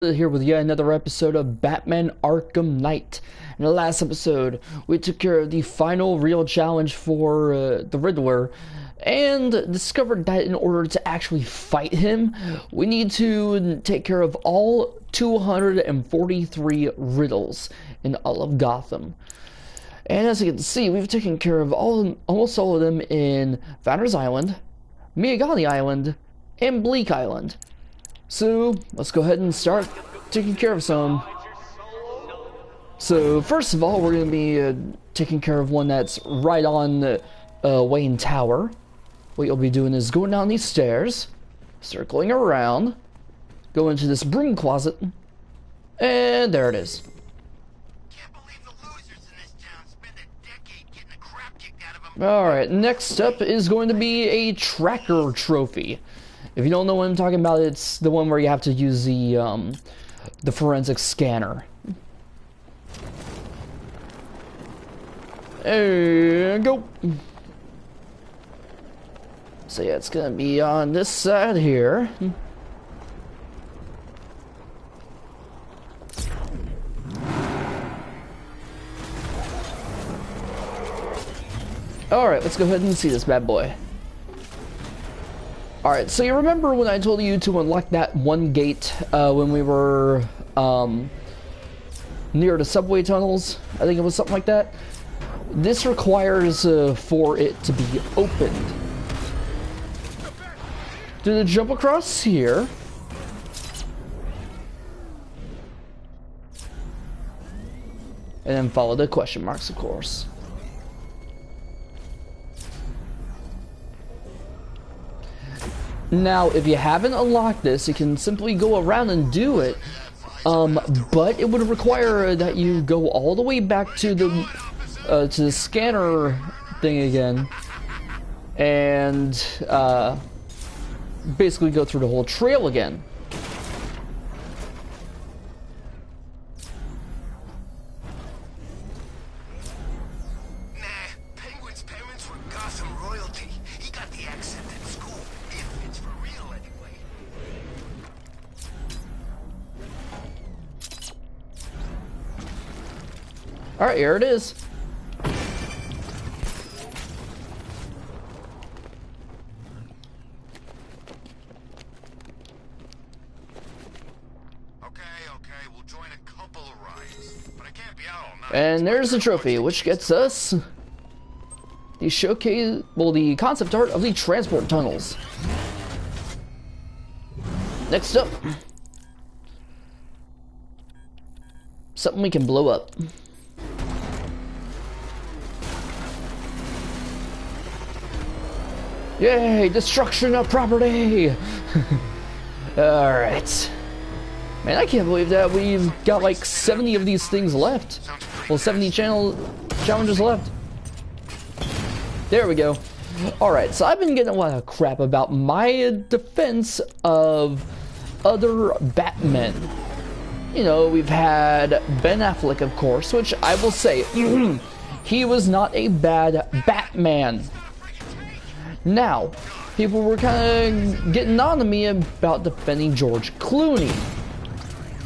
Here with yet another episode of Batman Arkham Knight. In the last episode, we took care of the final real challenge for the Riddler and discovered that in order to actually fight him, we need to take care of all 243 riddles in all of Gotham. And as you can see, we've taken care of almost all of them in Founders Island, Miagani Island, and Bleak Island. So, let's go ahead and start taking care of some. So, first of all, we're going to be taking care of one that's right on Wayne Tower. What you'll be doing is going down these stairs, circling around, go into this broom closet, and there it is. Can't believe the losers in this town spend a decade getting the crap kicked out of them. Alright, next up is going to be a tracker trophy. If you don't know what I'm talking about, it's the one where you have to use the forensic scanner. There you go. So yeah, it's gonna be on this side here. Alright, let's go ahead and see this bad boy. Alright, so you remember when I told you to unlock that one gate when we were near the subway tunnels? I think it was something like that. This requires for it to be opened. Do the jump across here. And then follow the question marks, of course. Now, if you haven't unlocked this, you can simply go around and do it, but it would require that you go all the way back to the scanner thing again, and basically go through the whole trail again. Alright, here it is. Okay, we'll join a couple of rides, but I can't be out all night. And there's the trophy, which gets us the showcase, well, the concept art of the transport tunnels. Next up, something we can blow up. Yay! Destruction of property! Alright. Man, I can't believe that we've got like 70 of these things left. Well, 70 challenges left. There we go. Alright, so I've been getting a lot of crap about my defense of other Batmen. You know, we've had Ben Affleck, of course, which I will say, he was not a bad Batman. Now, people were kind of getting on to me about defending George Clooney.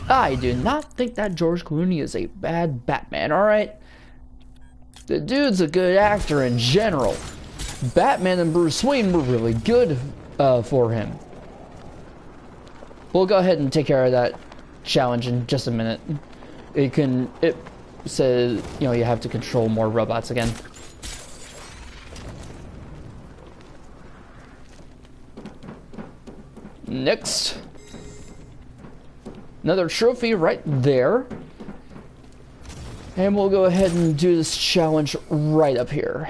I do not think that George Clooney is a bad Batman, alright? The dude's a good actor in general. Batman and Bruce Wayne were really good for him. We'll go ahead and take care of that challenge in just a minute. It says, you know, you have to control more robots again. Next, another trophy right there, and we'll go ahead and do this challenge right up here.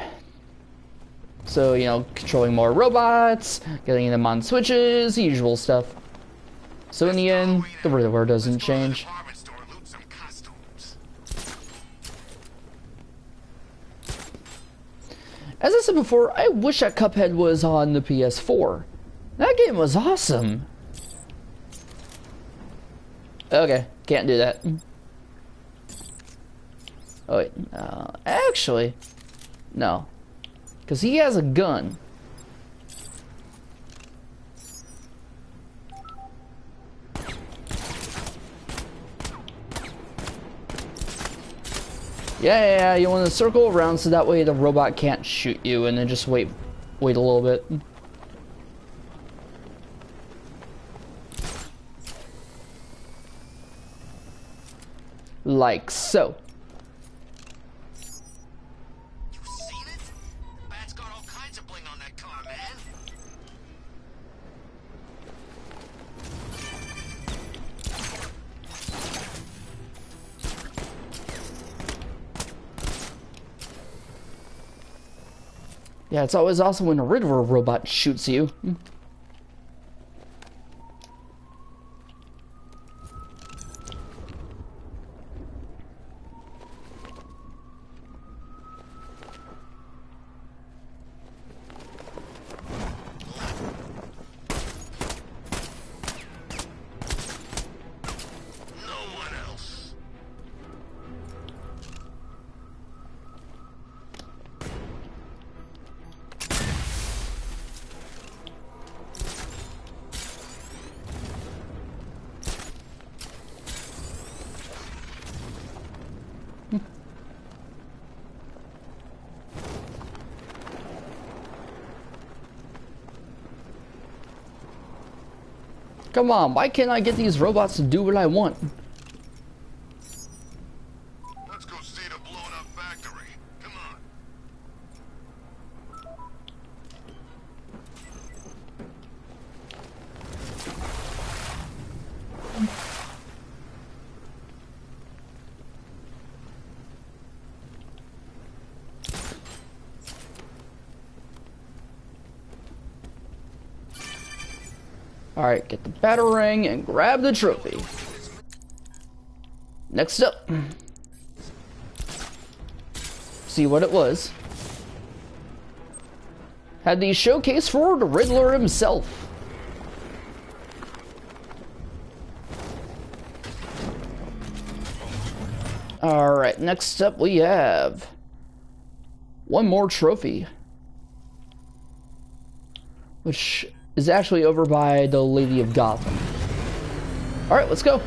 So, you know, controlling more robots, getting them on switches, the usual stuff. So in the end, the Riddler doesn't change. As I said before, I wish that Cuphead was on the PS4. That game was awesome. Okay, can't do that. Oh wait, actually, no. Because he has a gun. Yeah, you want to circle around so that way the robot can't shoot you, and then just wait a little bit. Like so. You seen it? Bat's got all kinds of bling on that car, man. Yeah, it's always awesome when a Riddler robot shoots you. Come on, why can't I get these robots to do what I want? Let's go see the blown up factory. Come on. Alright, get the batarang and grab the trophy. Next up. See what it was. Had the showcase for the Riddler himself. Alright, next up we have one more trophy, which is actually over by the Lady of Gotham. Alright, let's go.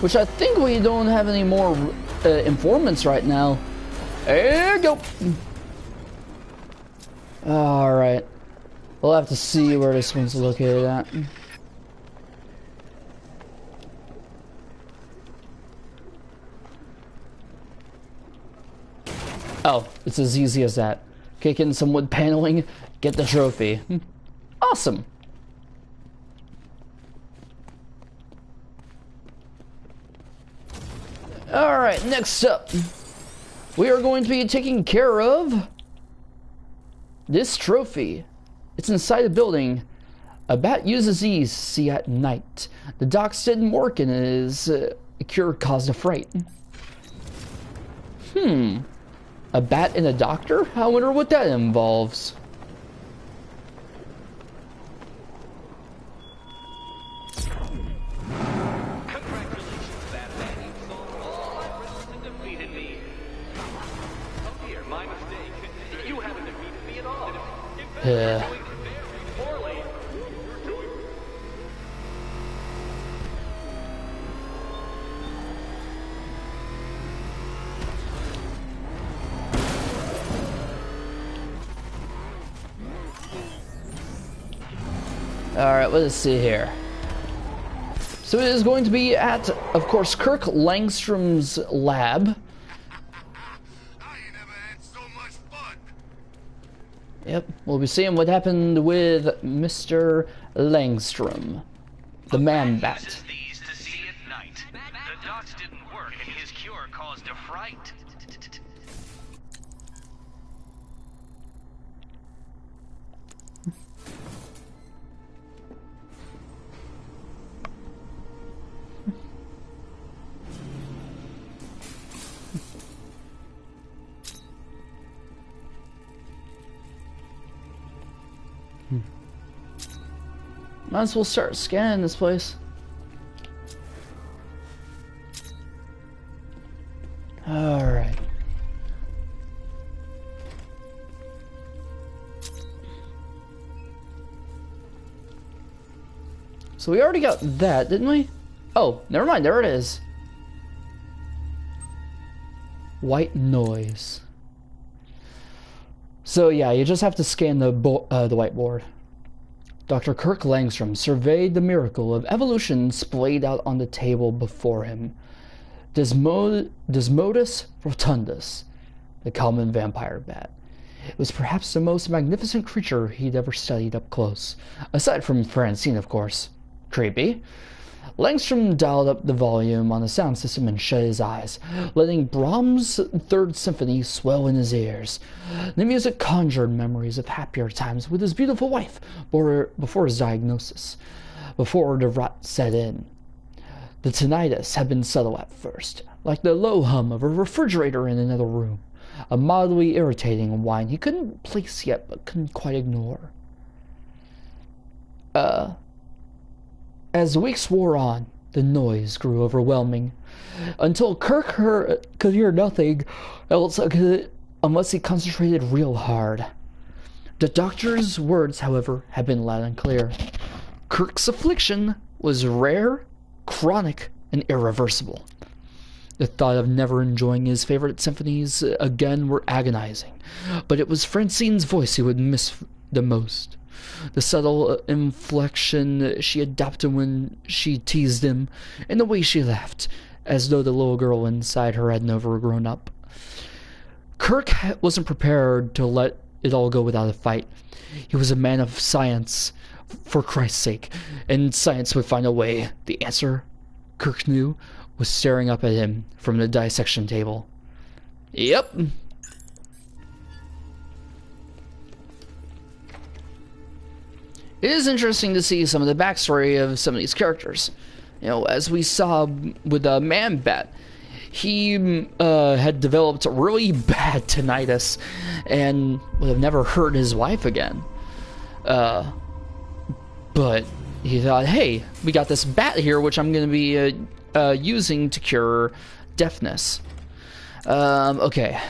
Which I think we don't have any more informants right now. There you go. Alright. We'll have to see where this one's located at. Oh, it's as easy as that. Kick in some wood paneling, get the trophy. Awesome. Alright, next up. We are going to be taking care of this trophy. It's inside a building. A bat uses these to see at night. The docs didn't work and his cure caused a fright. A bat and a doctor? I wonder what that involves. Congratulations, Batman. You solved all my riddles and defeated me. Oh dear, my mistake. You haven't defeated me at all. In fact, you're doing very poorly. Alright, let's see here. So it is going to be at, of course, Kirk Langstrom's lab. I ain't never had so much fun. Yep, we'll be seeing what happened with Mr. Langstrom, the man-bat. Uses these to see at night. The dots didn't work and his cure caused a fright. Might as well start scanning this place. Alright. So we already got that, didn't we? Oh, never mind. There it is. White noise. So yeah, you just have to scan the whiteboard. Dr. Kirk Langstrom surveyed the miracle of evolution splayed out on the table before him. Desmodus rotundus, the common vampire bat. It was perhaps the most magnificent creature he'd ever studied up close. Aside from Francine, of course. Creepy. Langstrom dialed up the volume on the sound system and shut his eyes, letting Brahms' Third Symphony swell in his ears. The music conjured memories of happier times with his beautiful wife before his diagnosis, before the rot set in. The tinnitus had been subtle at first, like the low hum of a refrigerator in another room, a mildly irritating whine he couldn't place yet but couldn't quite ignore. As the weeks wore on, the noise grew overwhelming, until Kirk could hear nothing else unless he concentrated real hard. The doctor's words, however, had been loud and clear. Kirk's affliction was rare, chronic, and irreversible. The thought of never enjoying his favorite symphonies again were agonizing, but it was Francine's voice he would miss the most. The subtle inflection she adopted when she teased him, and the way she laughed, as though the little girl inside her had never grown up. Kirk wasn't prepared to let it all go without a fight. He was a man of science, for Christ's sake, and science would find a way. The answer, Kirk knew, was staring up at him from the dissection table. Yep. It is interesting to see some of the backstory of some of these characters. You know, as we saw with Man-Bat, he had developed really bad tinnitus and would have never heard his wife again. But he thought, hey, we got this bat here, which I'm going to be using to cure deafness. Okay,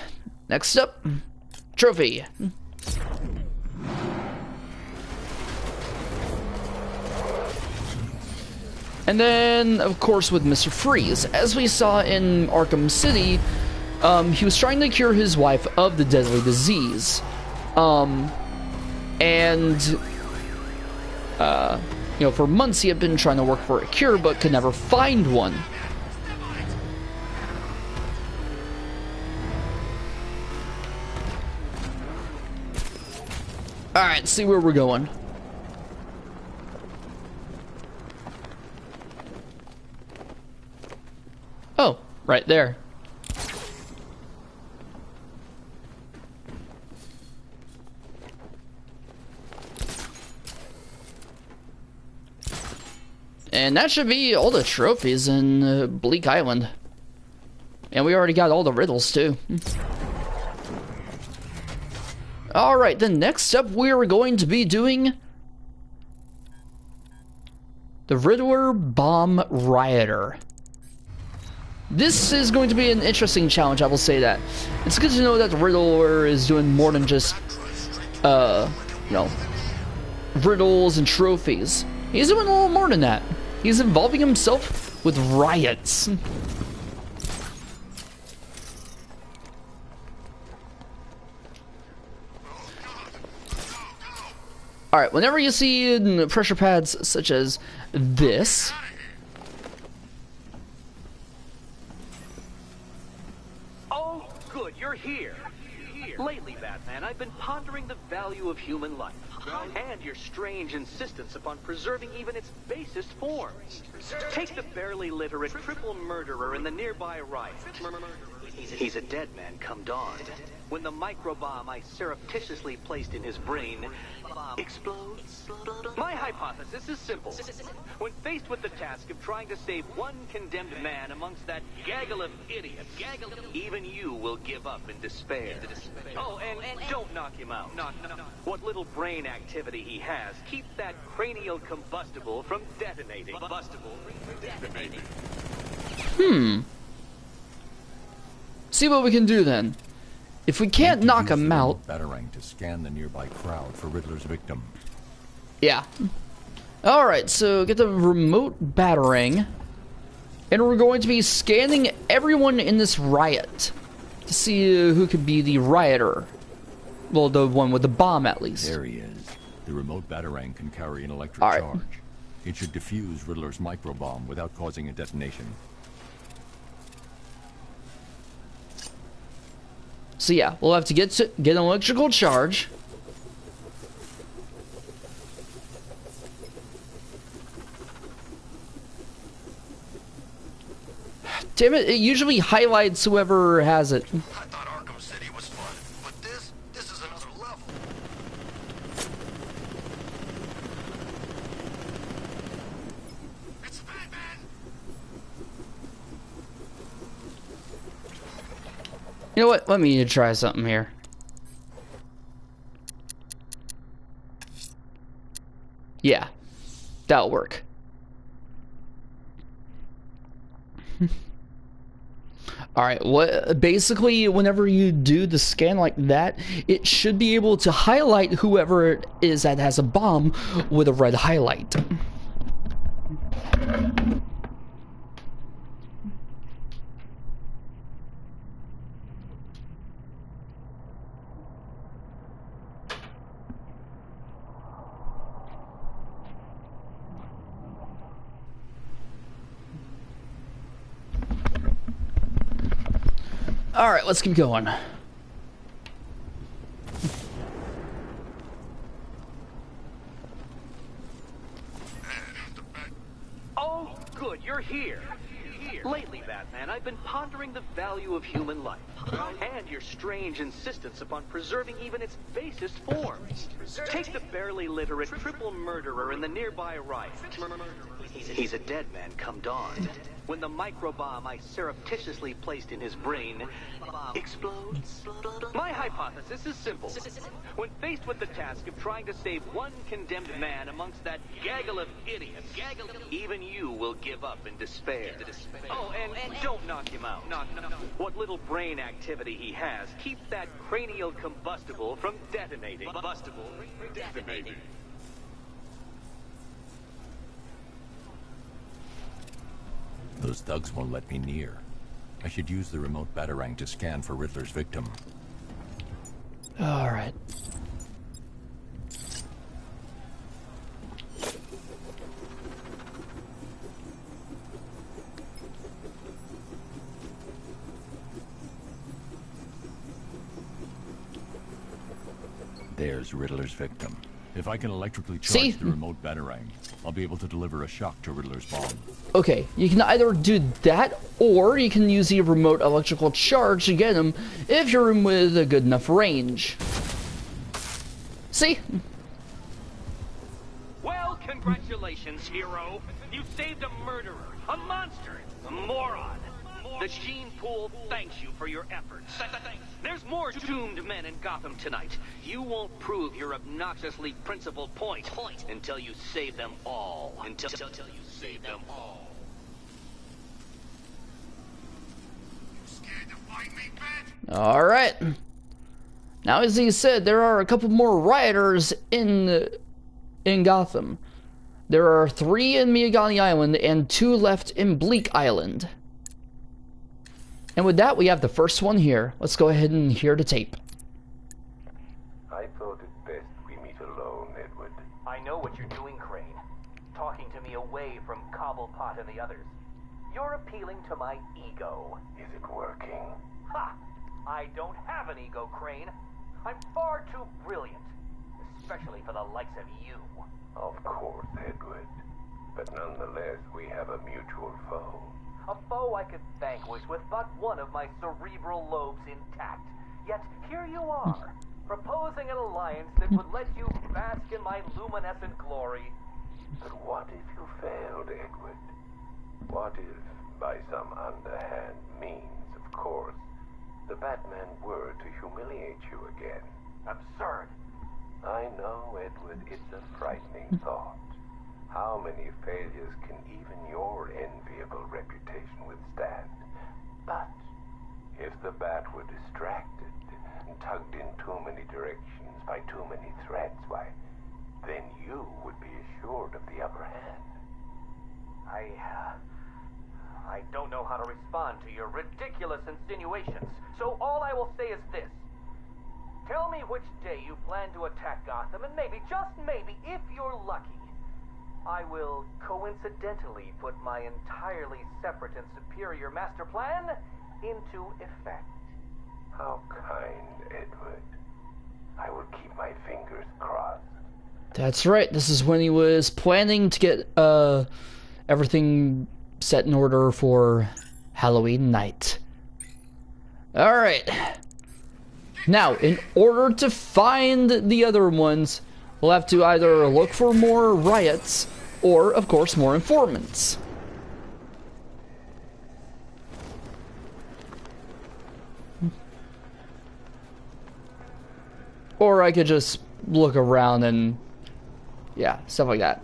next up, trophy. And then, of course, with Mr. Freeze, as we saw in Arkham City, he was trying to cure his wife of the deadly disease. You know, for months he had been trying to work for a cure, but could never find one. Alright, see where we're going. Oh, right there. And that should be all the trophies in Bleak Island. And we already got all the riddles, too. Alright, then next up we're going to be doing the Riddler Bomb Rioter. This is going to be an interesting challenge, I will say that. It's good to know that the Riddler is doing more than just, you know, riddles and trophies. He's doing a little more than that. He's involving himself with riots. Alright, whenever you see pressure pads such as this, oh, good, you're here. Lately, Batman, I've been pondering the value of human life, and your strange insistence upon preserving even its basest forms. Take the barely literate triple murderer in the nearby riot. He's a dead man come dawn. When the microbomb I surreptitiously placed in his brain explodes. My hypothesis is simple. When faced with the task of trying to save one condemned man amongst that gaggle of idiots, even you will give up in despair. Oh, and don't knock him out. What little brain activity he has, keep that cranial combustible from detonating. See what we can do then. If we can't knock him out, Batarang to scan the nearby crowd for Riddler's victim. yeah. Alright, so get the remote batarang. And we're going to be scanning everyone in this riot to see who could be the rioter. Well, the one with the bomb, at least. There he is. The remote batarang can carry an electric All right. charge. It should defuse Riddler's microbomb without causing a detonation. So yeah, we'll have to get an electrical charge. Damn it, it usually highlights whoever has it. I thought Arkham City was fun, but this is another level. It's Batman! You know what? Let me try something here. Yeah, that'll work. Alright, what basically whenever you do the scan like that, it should be able to highlight whoever it is that has a bomb with a red highlight. Alright, let's keep going. Oh, good, you're here. Lately, Batman, I've been pondering the value of human life and your strange insistence upon preserving even its basest forms. Take the barely literate triple murderer in the nearby riot. He's a dead man come dawn. When the microbomb I surreptitiously placed in his brain explodes. My hypothesis is simple. When faced with the task of trying to save one condemned man amongst that gaggle of idiots, even you will give up in despair. Oh, and don't knock him out. What little brain activity he has, keep that cranial combustible from detonating. Detonating. Those thugs won't let me near. I should use the remote batarang to scan for Riddler's victim. Alright. There's Riddler's victim. If I can electrically charge See? the remote batarang, I'll be able to deliver a shock to Riddler's bomb. Okay, you can either do that, or you can use the remote electrical charge to get him if you're in with a good enough range. See? Well, congratulations, hero. You saved a murderer, a monster, a moron. The gene pool thanks you for your efforts. There's more doomed men in Gotham tonight. You won't prove your obnoxiously principled point until you save them all. Until you save them all. Scared to fight me, Bat? Alright. Now, as he said, there are a couple more rioters in Gotham. There are 3 in Miagani Island and 2 left in Bleak Island. And with that, we have the first one here. Let's go ahead and hear the tape. I thought it best we meet alone, Edward. I know what you're doing, Crane. Talking to me away from Cobblepot and the others. You're appealing to my ego. Is it working? Ha! I don't have an ego, Crane. I'm far too brilliant. Especially for the likes of you. Of course, Edward. But nonetheless, we have a mutual foe. A foe I could vanquish with but one of my cerebral lobes intact. Yet here you are, proposing an alliance that would let you bask in my luminescent glory. But what if you failed, Edward? What if, by some underhand means, of course, the Batman were to humiliate you again? Absurd. I know, Edward, it's a frightening thought. How many failures can even your enviable reputation withstand? But if the Bat were distracted and tugged in too many directions by too many threats, why, then you would be assured of the upper how to respond to your ridiculous insinuations. So all I will say is this. Tell me which day you plan to attack Gotham, and maybe, just maybe, if you're lucky, I will coincidentally put my entirely separate and superior master plan into effect. How kind, Edward. I will keep my fingers crossed. That's right. This is when he was planning to get everything set in order for Halloween night. Alright. Now, in order to find the other ones, we'll have to either look for more riots or, of course, more informants. Or I could just look around and, yeah, stuff like that.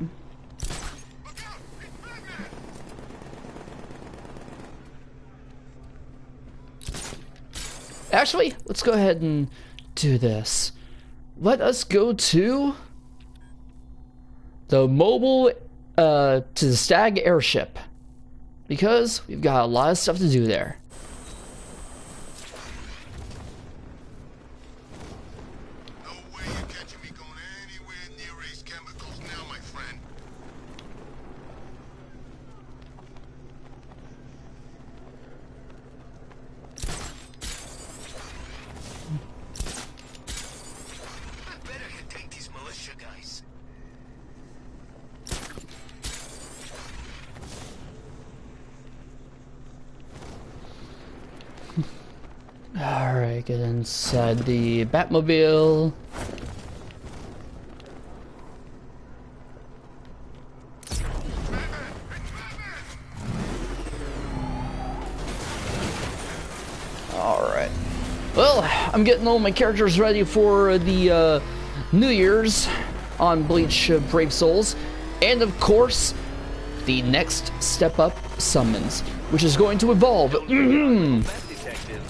Actually, let's go ahead and do this. Let us go to the mobile, to the Stag airship. Because we've got a lot of stuff to do there. No way you're catching me going anywhere near Ace Chemicals now, my friend. I better take these militia guys. Alright, get inside the Batmobile. Alright. Well, I'm getting all my characters ready for the New Year's on Bleach Brave Souls. And of course, the next step up summons, which is going to evolve. Detective,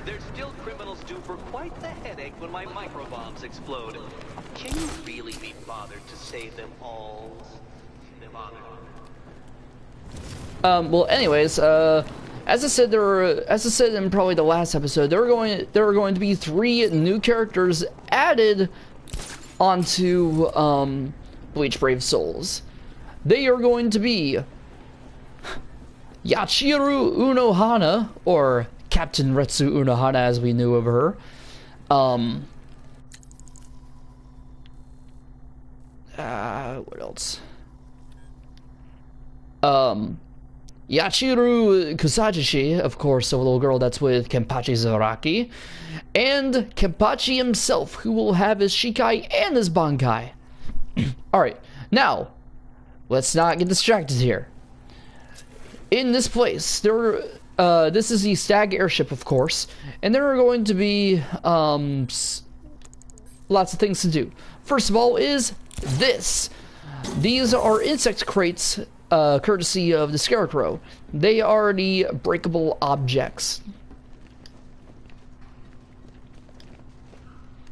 there's still criminals due for quite the headache when my microbombs explode. Can you really be bothered to save them all? Well, anyways, as I said, as I said in probably the last episode, there are going to be 3 new characters added onto Bleach Brave Souls. They are going to be Yachiru Unohana, or Captain Retsu Unohana as we knew of her. What else? Yachiru Kusajishi, of course, the little girl that's with Kenpachi Zaraki, and Kenpachi himself, who will have his Shikai and his Bankai. Alright, now, let's not get distracted here. In this place, this is the Stag airship, of course, and there are going to be lots of things to do. First of all is this. These are insect crates, courtesy of the Scarecrow. They are the breakable objects.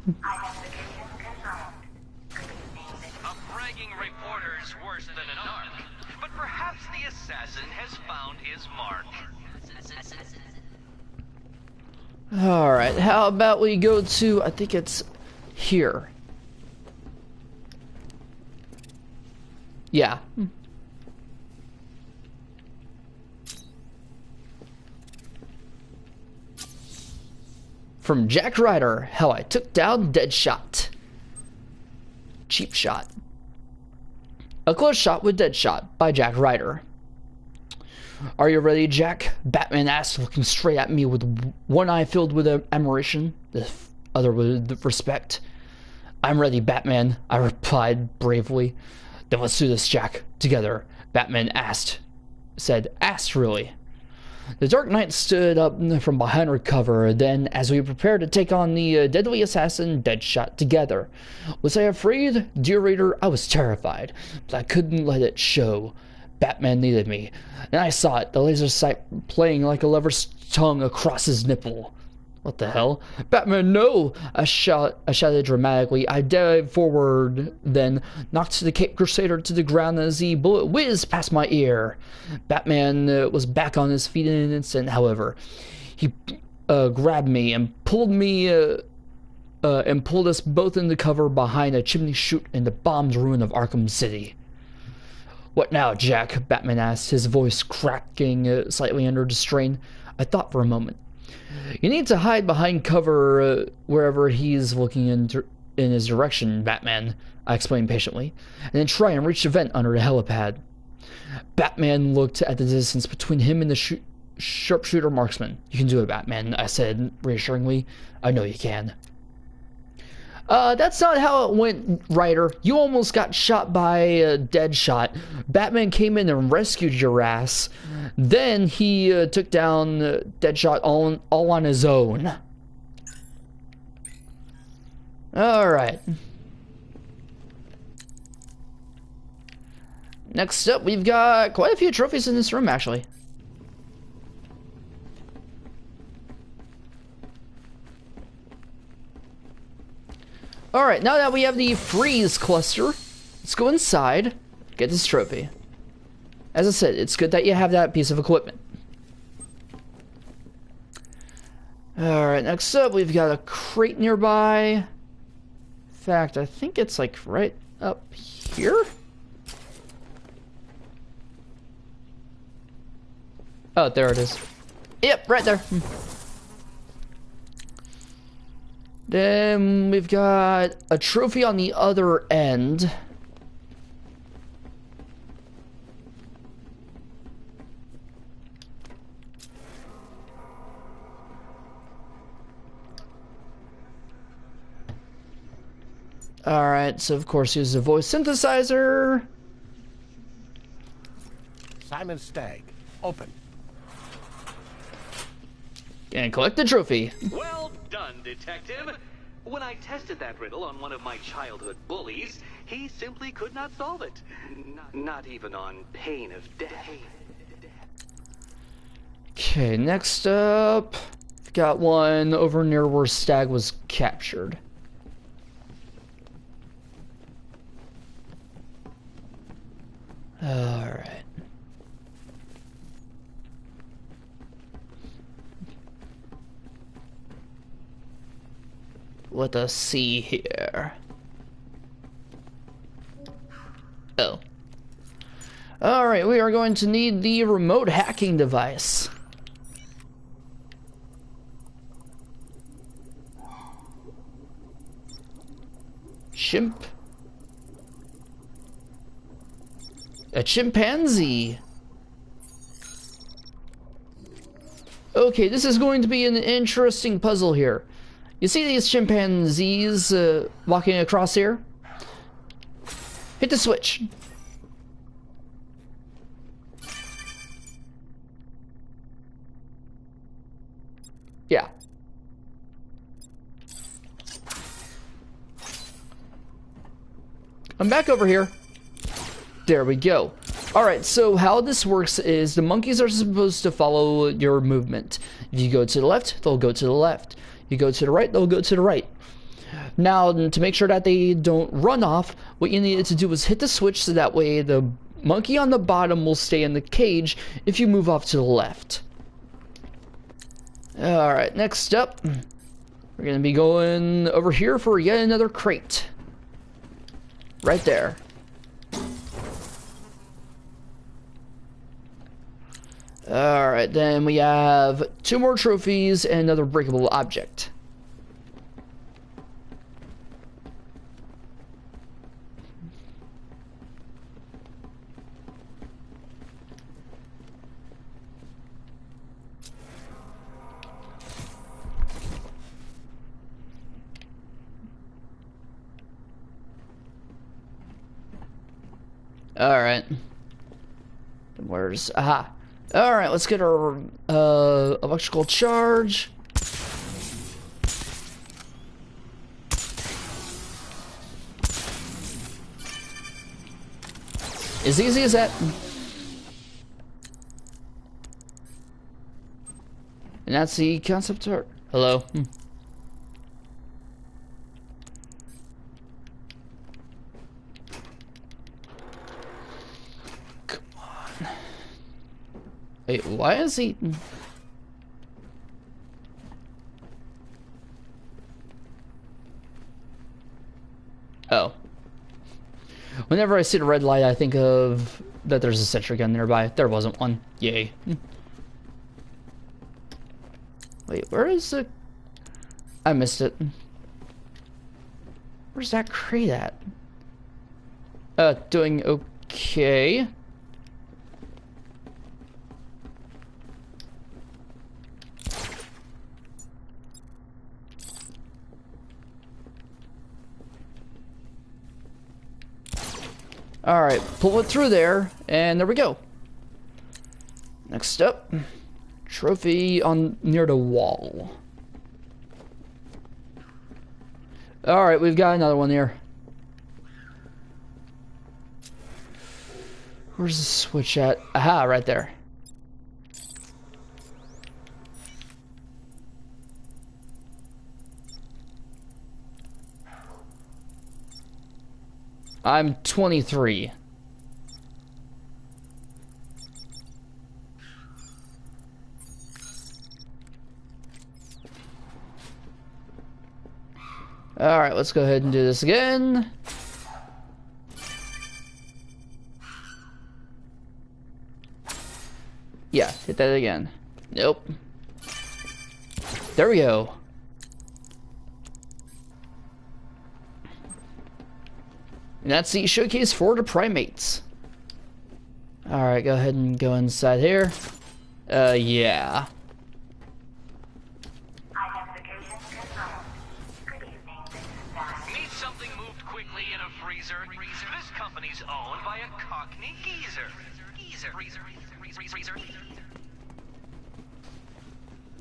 A bragging reporter's worse than an narc, but perhaps the assassin has found his mark. Alright, how about we go to, I think it's here. Yeah. From Jack Ryder, How I Took Down Deadshot. Cheap Shot. A Close Shot with Deadshot by Jack Ryder. Are you ready, Jack? Batman asked, looking straight at me with one eye filled with admiration, the other with respect. I'm ready, Batman, I replied bravely. Then let's do this, Jack. Together, Batman said, really. The Dark Knight stood up from behind her cover. Then, as we prepared to take on the deadly assassin, Deadshot, together. Was I afraid? Dear reader, I was terrified, but I couldn't let it show. Batman needed me, and I saw it, the laser sight playing like a lover's tongue across his nipple. What the hell? Batman, no! I shouted dramatically. I dived forward, then knocked the Cape Crusader to the ground as the bullet whizzed past my ear. Batman was back on his feet in an instant, however. He grabbed me and pulled us both into cover behind a chimney chute in the bombed ruin of Arkham City. What now, Jack? Batman asked, his voice cracking slightly under the strain. I thought for a moment. You need to hide behind cover wherever he's looking in his direction, Batman, I explained patiently, and then try and reach the vent under the helipad. Batman looked at the distance between him and the sharpshooter marksman. You can do it, Batman, I said reassuringly. I know you can. That's not how it went, Ryder. You almost got shot by Deadshot. Batman came in and rescued your ass. Then he took down Deadshot all on his own. Alright. Next up, we've got quite a few trophies in this room, actually. Alright, now that we have the freeze cluster, let's go inside, get this trophy. As I said, it's good that you have that piece of equipment. Alright, next up, we've got a crate nearby. In fact, I think it's like right up here? Oh, there it is. Yep, right there. Then we've got a trophy on the other end. Alright, so of course use the voice synthesizer. Simon Stagg, open. And collect the trophy. Well done, detective. When I tested that riddle on one of my childhood bullies, he simply could not solve it. Not even on pain of death. Okay, next up, we've got one over near where Stagg was captured. Alright. Let us see here. Oh. Alright, we are going to need the remote hacking device. Chimp. A chimpanzee. Okay, this is going to be an interesting puzzle here. You see these chimpanzees walking across here? Hit the switch. Yeah. I'm back over here. There we go. Alright, so how this works is the monkeys are supposed to follow your movement. If you go to the left, they'll go to the left. You go to the right, they'll go to the right. Now, to make sure that they don't run off, what you needed to do was hit the switch so that way the monkey on the bottom will stay in the cage if you move off to the left. Alright, next up, we're going to be going over here for yet another crate. Right there. Alright, then we have 2 more trophies and another breakable object. Alright. Where's... Aha. Alright, let's get our electrical charge. As easy as that. And that's the concept art. Hello? Come on. Wait, why is he... Oh. Whenever I see the red light, I think of that there's a sentry gun nearby. There wasn't one. Yay. Wait, where is the... I missed it. Where's that crate at? Doing okay. Alright, pull it through there, and there we go. Next up, trophy on near the wall. Alright, we've got another one here. Where's the switch at? Aha, right there. I'm 23. Alright, let's go ahead and do this again. Yeah, hit that again. Nope. There we go. And that's the showcase for the primates. Alright, go ahead and go inside here. Yeah. Identification confirmed. Good evening, this is Dan. Need something moved quickly in a freezer? This company's owned by a Cockney geezer.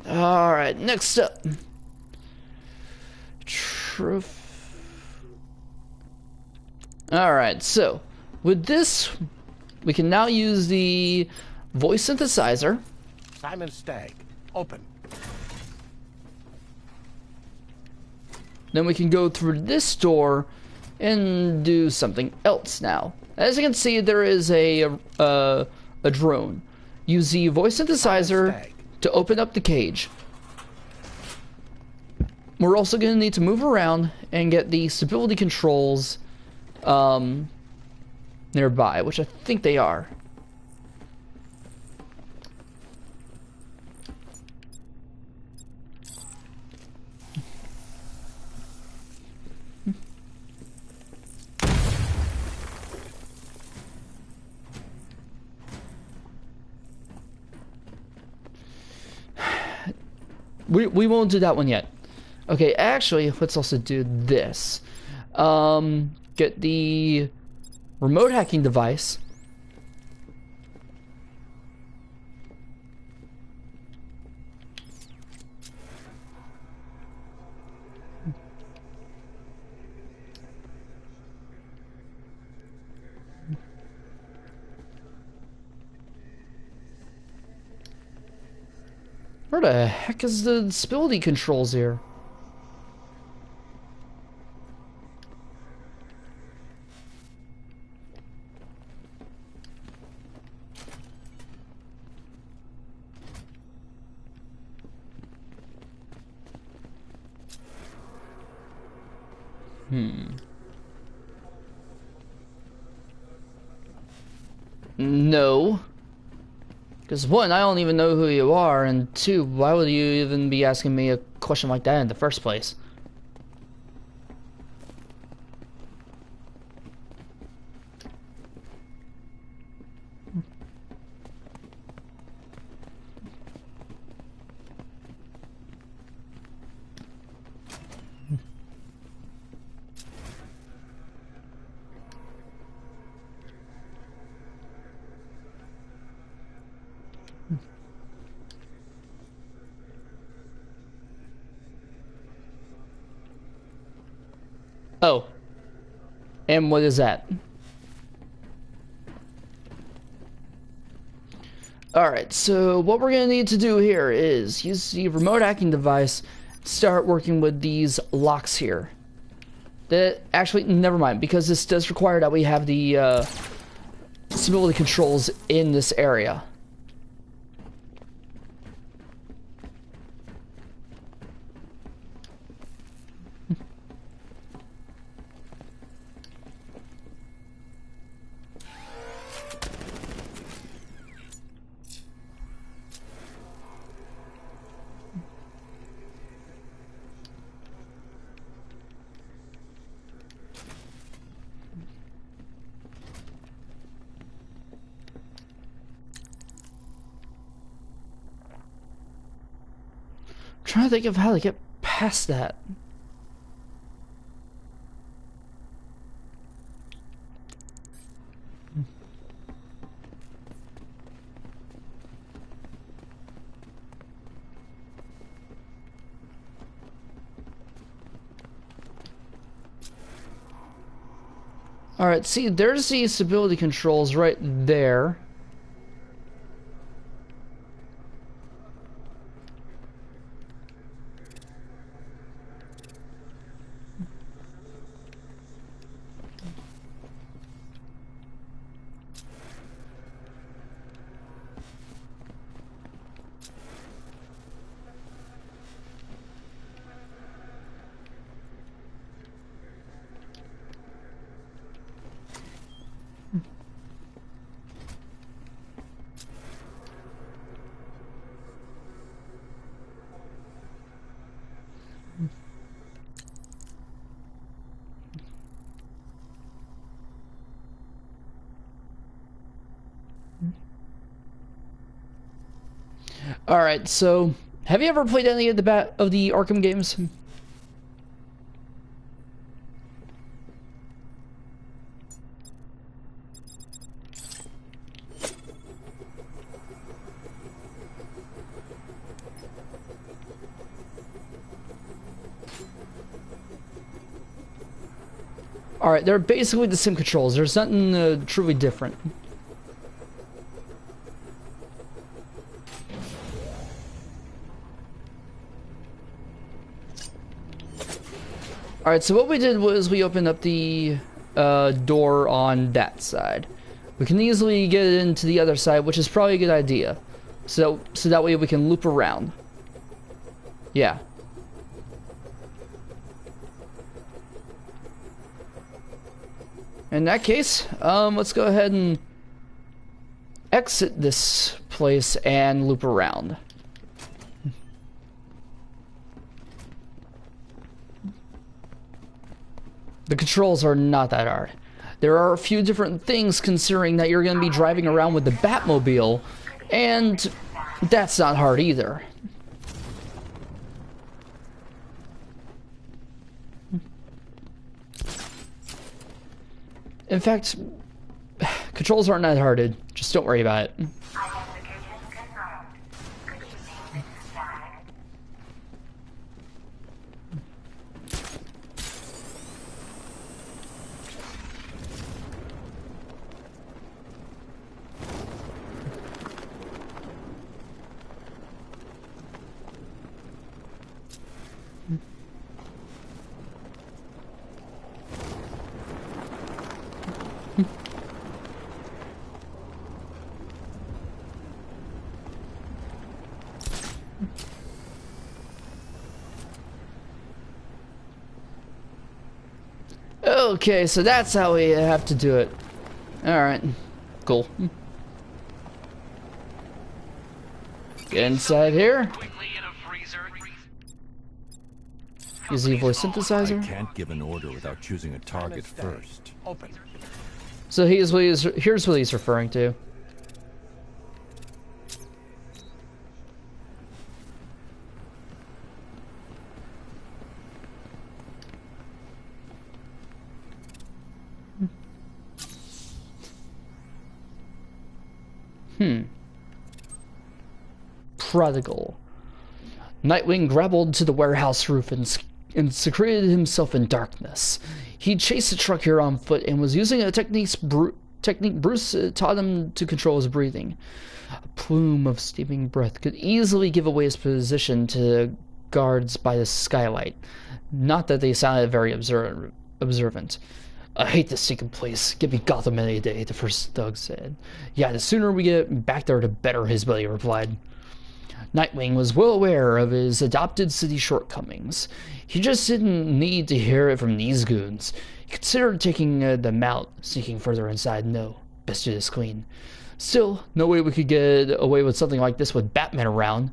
Alright, next up. Alright, so with this, we can now use the voice synthesizer. Simon Stagg, open. Then we can go through this door and do something else now. As you can see, there is a drone. Use the voice synthesizer to open up the cage. We're also going to need to move around and get the stability controls nearby, which I think they are. We won't do that one yet. Okay, actually, let's also do this. Get the remote hacking device. Where the heck is the stability controls here? No. Because one, I don't even know who you are, and two, why would you even be asking me a question like that in the first place? Oh. And what is that? Alright, so what we're going to need to do here is use the remote hacking device start working with these locks here. That actually, never mind, because this does require that we have the stability controls in this area. Trying to think of how to get past that. Alright, see, there's the stability controls right there. Alright, so have you ever played any of the Arkham games? Alright, they're basically the same controls. There's nothing truly different. Alright, so what we did was we opened up the door on that side. We can easily get into the other side, which is probably a good idea. So that way we can loop around. Yeah. In that case, let's go ahead and exit this place and loop around. The controls are not that hard. There are a few different things considering that you're going to be driving around with the Batmobile, and that's not hard either. In fact, controls aren't that hard. Just don't worry about it. Okay, so that's how we have to do it. Alright, cool. Get inside here. Use the voice synthesizer. I can't give an order without choosing a target first. Open. So here's what he's referring to. Prodigal. Nightwing grappled to the warehouse roof and secreted himself in darkness. He chased the truck here on foot and was using a technique Bruce taught him to control his breathing. A plume of steaming breath could easily give away his position to guards by the skylight. Not that they sounded very observant. I hate this stinking place. Give me Gotham any day, the first thug said. Yeah, the sooner we get back there, the better, his buddy replied. Nightwing was well aware of his adopted city shortcomings. He just didn't need to hear it from these goons. He considered taking them out, sneaking further inside. No, best do this clean. Still, no way we could get away with something like this with Batman around.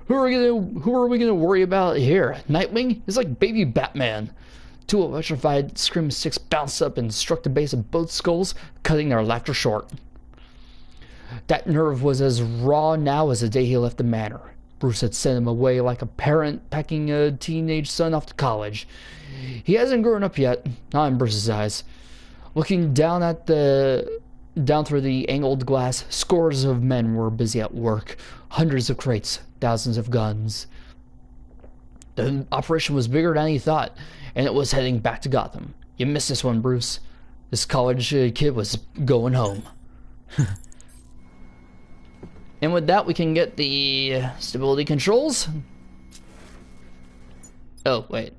Who are we gonna worry about here? Nightwing is like baby Batman. Two electrified scream sticks bounced up and struck the base of both skulls, cutting their laughter short. That nerve was as raw now as the day he left the manor. Bruce had sent him away like a parent packing a teenage son off to college. He hasn't grown up yet, not in Bruce's eyes. Looking down through the angled glass, scores of men were busy at work. Hundreds of crates, thousands of guns. The operation was bigger than he thought, and it was heading back to Gotham. You missed this one, Bruce. This college kid was going home. And with that, we can get the stability controls. Oh, wait.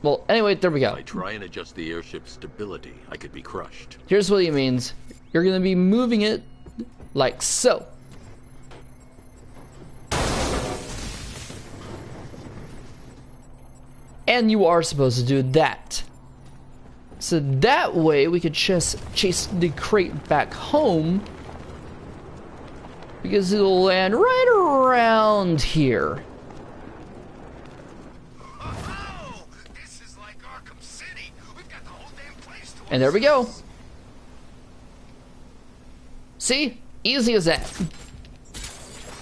Well, anyway, there we go. If I try and adjust the airship's stability, I could be crushed. Here's what he means. You're going to be moving it like so. And you are supposed to do that. So that way we could chase the crate back home. Because it'll land right around here. Oh, this is like Arkham City. We've got the whole damn place to And there we go. See? Easy as that. And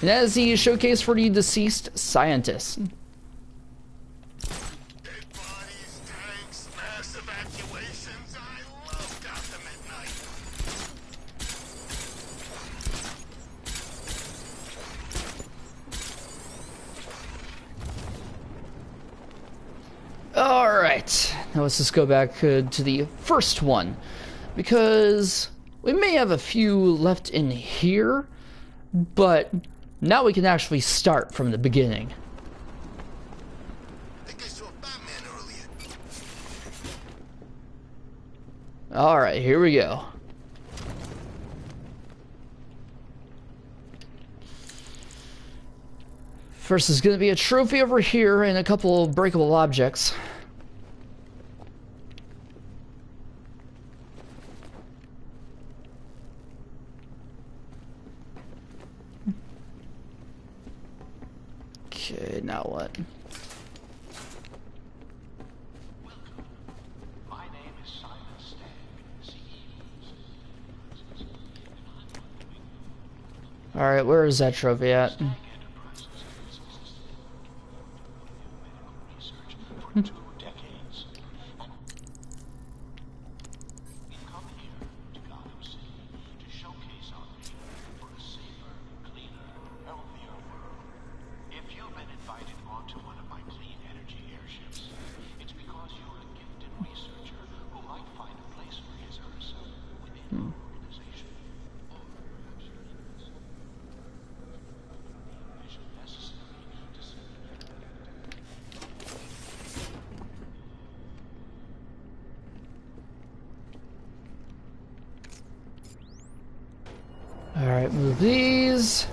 that is the showcase for the deceased scientist. bodies, tanks, mass evacuations. I love Gotham at night. Alright, now let's just go back to the first one, because we may have a few left in here, but now we can actually start from the beginning. I think I saw Batman earlier. Alright, here we go. First is going to be a trophy over here and a couple of breakable objects. Okay, now what? My name is Simon Stagg, CEO. Alright, where is that trophy at? For 2 decades. We come here to Gotham City to showcase our vision for a safer, cleaner, healthier world. If you've been invited onto one of my clean energy airships, it's because you're a gifted researcher who might find a place for his or herself within our organization. Or perhaps your needs. Vision necessary to see. Alright, move these.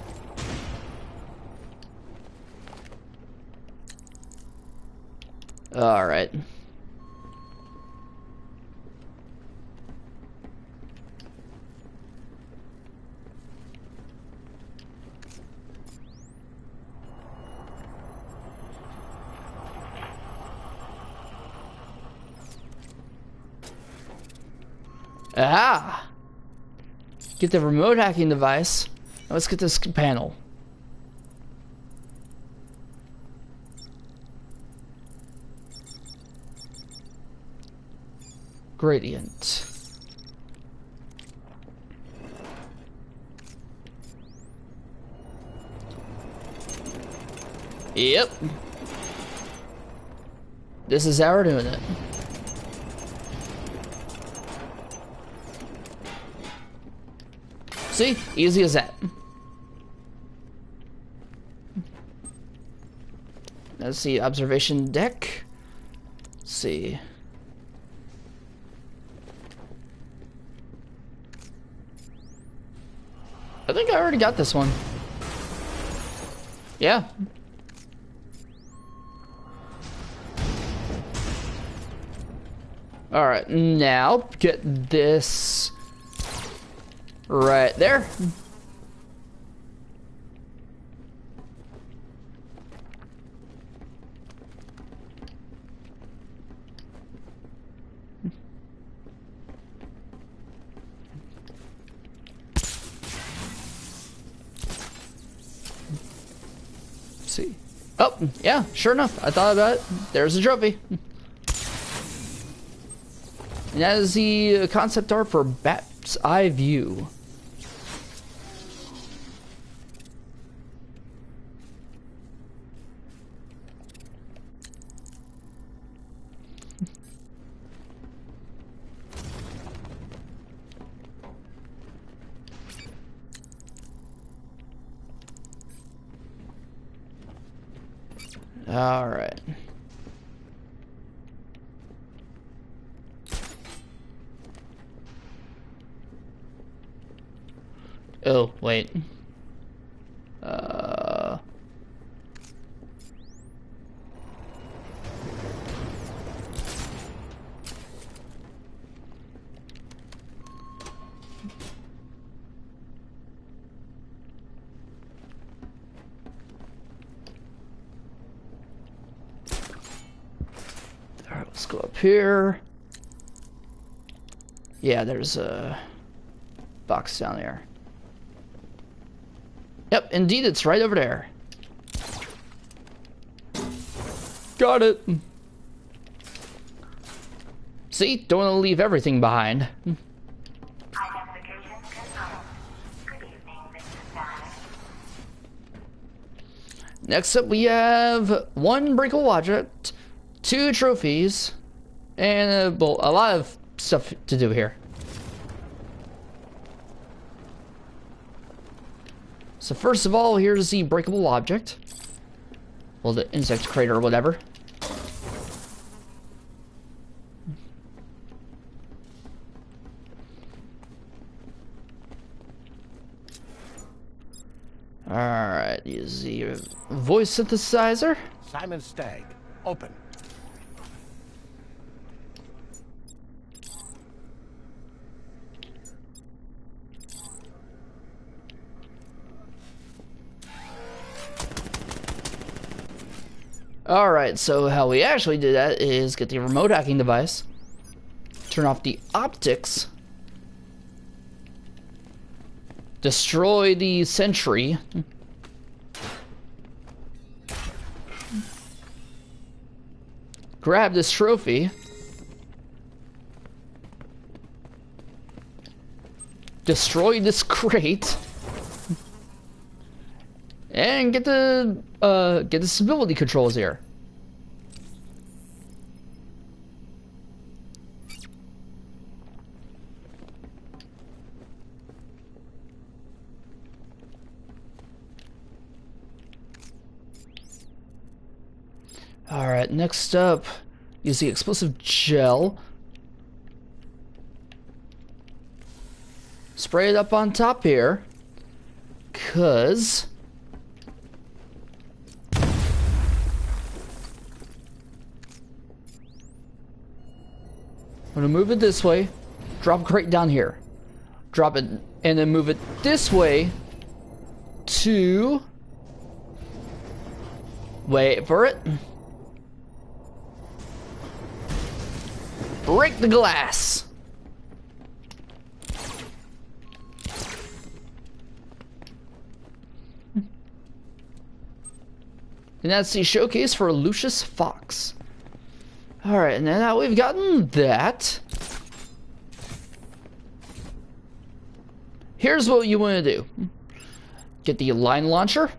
Alright. Ah! Get the remote hacking device. Now let's get this panel. Gradient. Yep. This is how we're doing it. See? Easy as that. Let's see, observation deck. Let's see. I think I already got this one. Yeah. Alright, now get this right there. See. Oh, yeah, sure enough. I thought about it. There's a trophy. And that is the concept art for Bat's Eye View. All right. Oh, wait. Alright, let's go up here. Yeah, there's a box down there. Yep, indeed, it's right over there. Got it. See, don't want to leave everything behind. Identification confirmed. Good evening, Mr. Stein. Next up, we have one breakable object, 2 trophies, and well, a lot of stuff to do here. So first of all, here's the breakable object. Well, the insect crater or whatever. Alright, use the voice synthesizer. Simon Stagg, open. Alright, so how we actually do that is get the remote hacking device, turn off the optics, destroy the sentry, grab this trophy, destroy this crate, and get the stability controls here. Alright, next up, use the explosive gel. Spray it up on top here, 'cause I'm gonna move it this way, drop a crate down here, drop it, and then move it this way to, wait for it, break the glass. And that's the showcase for Lucius Fox. Alright, and now we've gotten that. Here's what you want to do. Get the line launcher.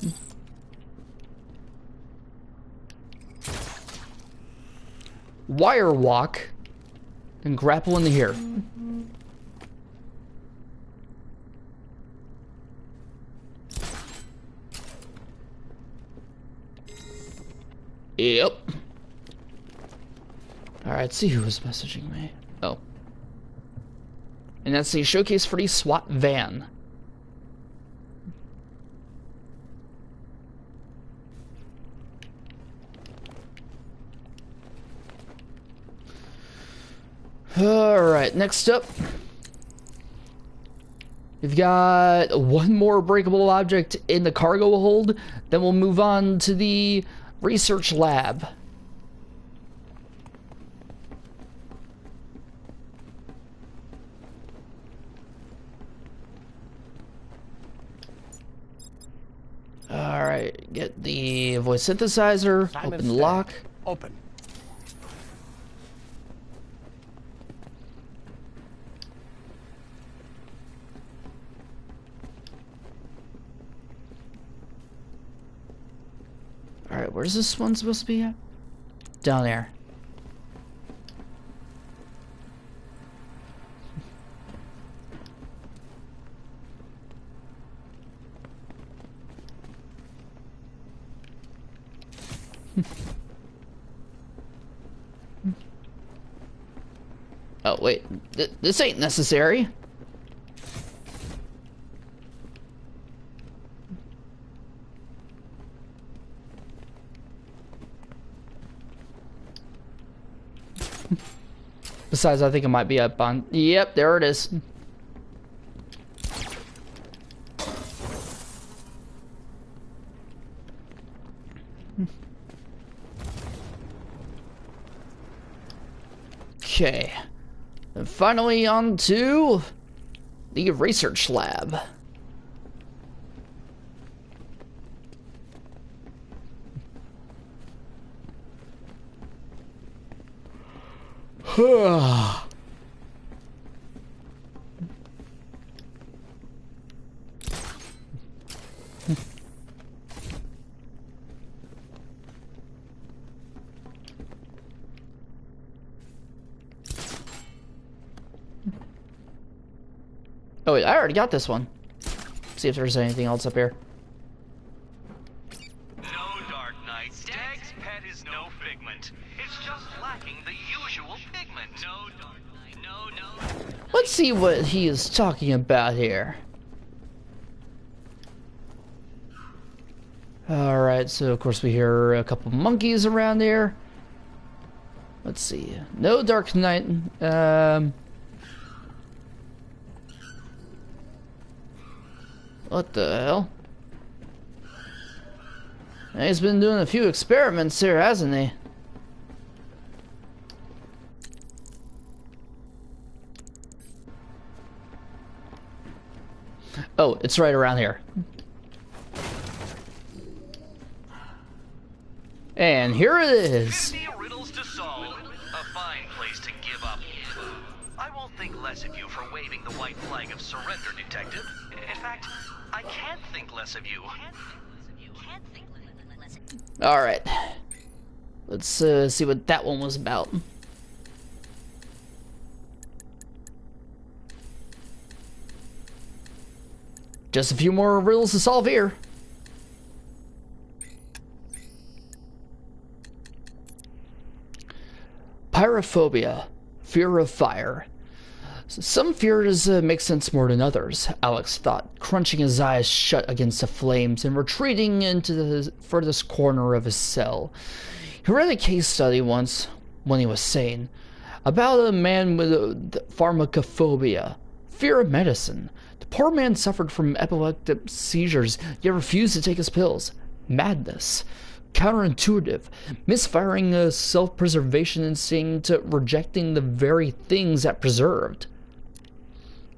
Wire walk. And grapple into here. Yep. Alright, let's see who was messaging me. Oh. And that's the showcase for the SWAT van. Alright, next up. We've got one more breakable object in the cargo hold. Then we'll move on to the research lab. Alright, get the voice synthesizer, open the lock. Open. Alright, where's this one supposed to be at? Down there. Oh, wait. This ain't necessary. Besides, I think it might be up on... Yep, there it is. Okay. And finally on to the research lab. Oh wait, I already got this one. See if there's anything else up here. No, Dark Knight. Stag's pet is no figment. It's just lacking the usual pigment. No, Dark Knight. No. Let's see what he is talking about here. Alright, so of course we hear a couple monkeys around here. Let's see. No Dark Knight. What the hell? He's been doing a few experiments here, hasn't he? Oh, it's right around here. And here it is. 50 riddles to solve. A fine place to give up. I won't think less of you for waving the white flag of surrender, Detective. In fact, I can't think less of you. Alright. Let's see what that one was about. Just a few more riddles to solve here. Pyrophobia, fear of fire. Some fears make sense more than others, Alex thought, crunching his eyes shut against the flames and retreating into the furthest corner of his cell. He read a case study once, when he was sane, about a man with pharmacophobia, fear of medicine. The poor man suffered from epileptic seizures, yet refused to take his pills. Madness. Counterintuitive, misfiring a self-preservation instinct, rejecting the very things that preserved.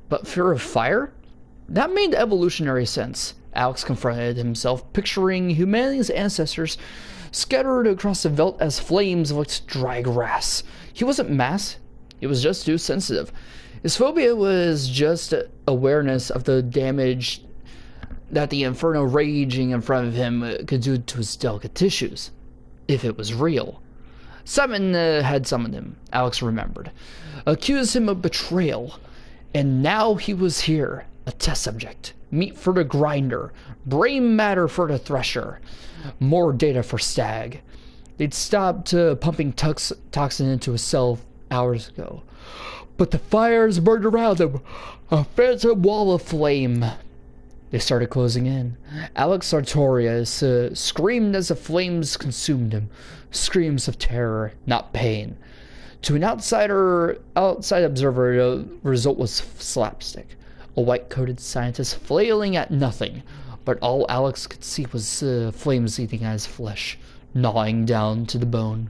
But fear of fire? That made evolutionary sense. Alex confronted himself, picturing humanity's ancestors scattered across the veldt as flames like dry grass. He wasn't mass, he was just too sensitive. His phobia was just awareness of the damage that the inferno raging in front of him could do to his delicate tissues, if it was real. Simon had summoned him, Alex remembered, accused him of betrayal, and now he was here, a test subject, meat for the grinder, brain matter for the thresher, more data for Stag. They'd stopped pumping toxin into a cell hours ago. But the fires burned around them, a phantom wall of flame. They started closing in. Alex Sartorius screamed as the flames consumed him. Screams of terror, not pain. To an outside observer, the result was slapstick. A white-coated scientist flailing at nothing. But all Alex could see was flames eating at his flesh, gnawing down to the bone.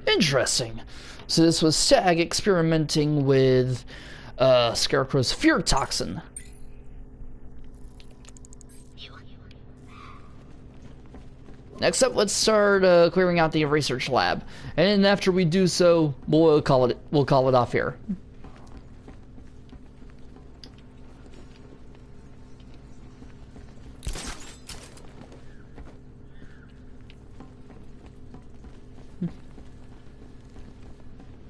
Interesting. So this was Stag experimenting with Scarecrow's fear toxin. Next up, let's start clearing out the research lab, and then after we do so, we'll call it off here.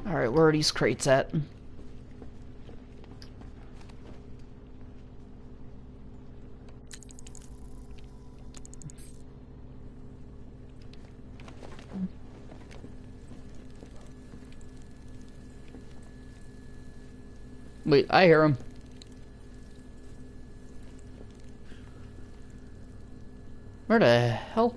All right, where are these crates at? Wait, I hear him. Where the hell?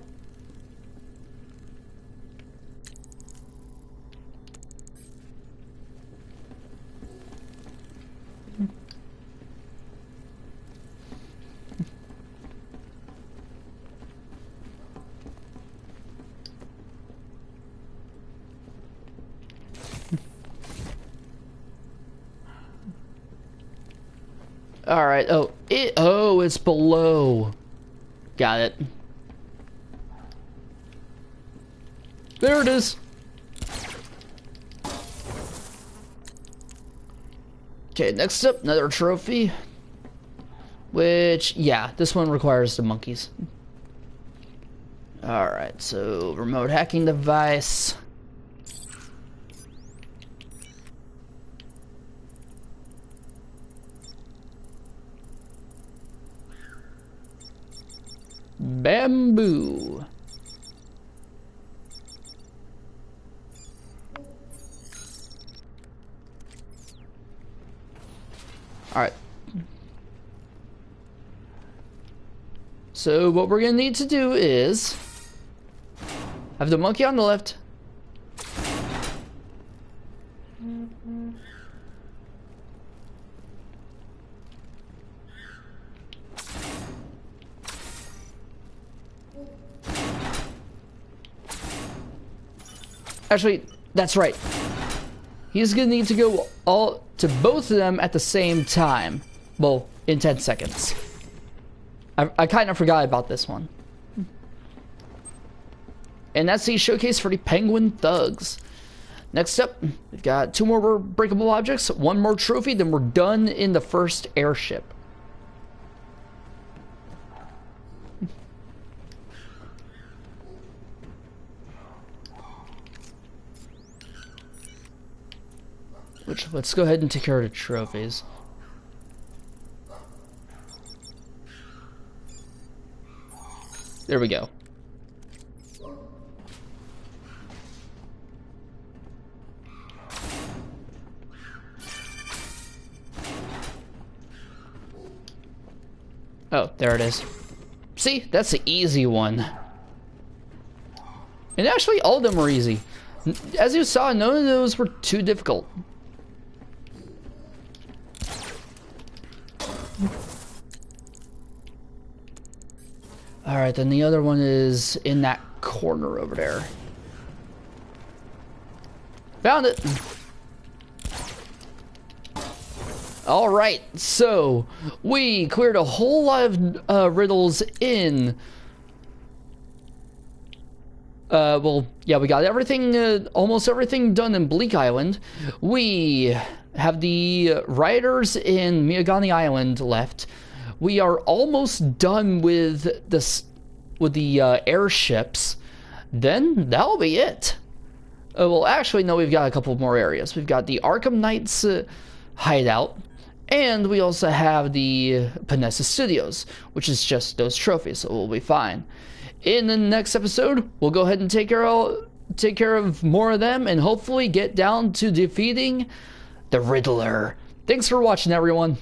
Alright, it's below. Got it. There it is. Okay, next up, another trophy. Which, yeah, this one requires the monkeys. Alright, so remote hacking device. Bamboo. Alright. So what we're gonna need to do is have the monkey on the left. Actually, that's right. He's gonna need to go all to both of them at the same time. Well, in 10 seconds. I kind of forgot about this one. And that's the showcase for the Penguin Thugs. Next up, we've got 2 more breakable objects, 1 more trophy, then we're done in the first airship. Which, let's go ahead and take care of the trophies. There we go. Oh, there it is. See, that's the easy one. And actually, all of them were easy. As you saw, none of those were too difficult. Alright, then the other one is in that corner over there. Found it! Alright, so we cleared a whole lot of riddles in... well, yeah, we got everything, almost everything done in Bleak Island. We have the riders in Miyagani Island left. We are almost done with the airships. Then that'll be it. Well, actually, no, we've got a couple more areas. We've got the Arkham Knights hideout, and we also have the Panessa Studios, which is just those trophies, so we'll be fine. In the next episode, we'll go ahead and take care of more of them and hopefully get down to defeating the Riddler. Thanks for watching, everyone.